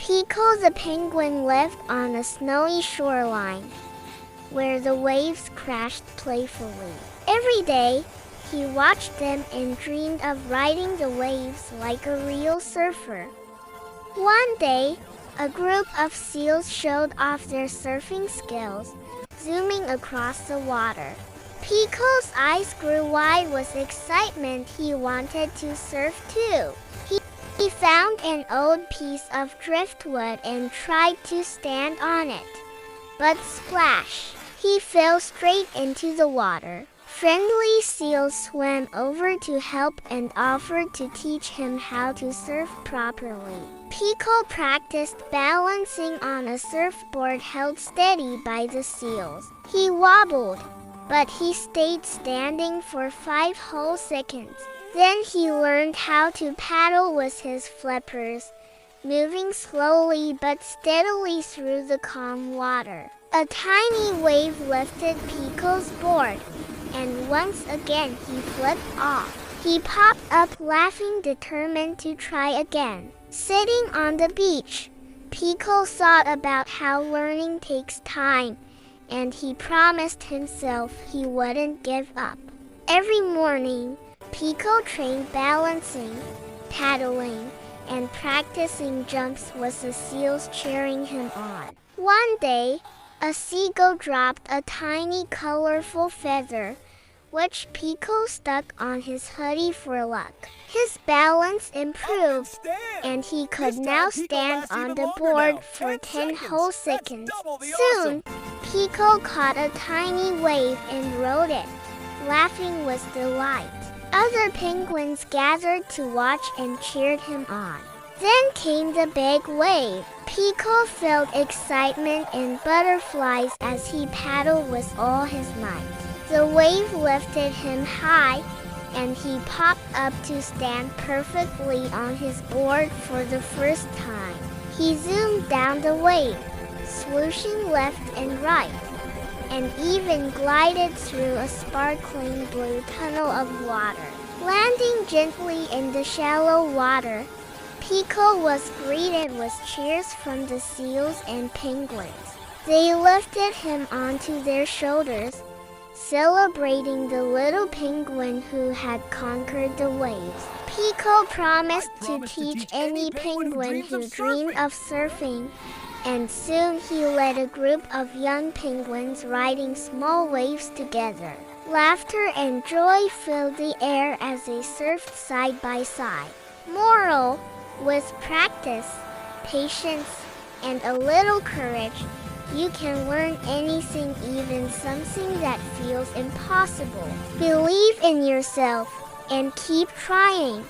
Pico the penguin lived on a snowy shoreline, where the waves crashed playfully. Every day, he watched them and dreamed of riding the waves like a real surfer. One day, a group of seals showed off their surfing skills, zooming across the water. Pico's eyes grew wide with excitement. He wanted to surf too. He found an old piece of driftwood and tried to stand on it. But splash! He fell straight into the water. Friendly seals swam over to help and offered to teach him how to surf properly. Pico practiced balancing on a surfboard held steady by the seals. He wobbled, but he stayed standing for 5 whole seconds. Then he learned how to paddle with his flippers, moving slowly but steadily through the calm water. A tiny wave lifted Pico's board, and once again he flipped off. He popped up laughing, determined to try again. Sitting on the beach, Pico thought about how learning takes time, and he promised himself he wouldn't give up. Every morning, Pico trained balancing, paddling, and practicing jumps with the seals cheering him on. One day, a seagull dropped a tiny colorful feather, which Pico stuck on his hoodie for luck. His balance improved, and he could now stand on the board for 10 whole seconds. Soon, Pico caught a tiny wave and rode it, laughing with delight. Other penguins gathered to watch and cheered him on. Then came the big wave. Pico felt excitement and butterflies as he paddled with all his might. The wave lifted him high, and he popped up to stand perfectly on his board for the first time. He zoomed down the wave, swooshing left and right, and even glided through a sparkling blue tunnel of water. Landing gently in the shallow water, Pico was greeted with cheers from the seals and penguins. They lifted him onto their shoulders, celebrating the little penguin who had conquered the waves. Pico promised to teach any penguin who dreamed of surfing, and soon he led a group of young penguins riding small waves together. Laughter and joy filled the air as they surfed side by side. Moral: with practice, patience, and a little courage, you can learn anything, even something that feels impossible. Believe in yourself and keep trying.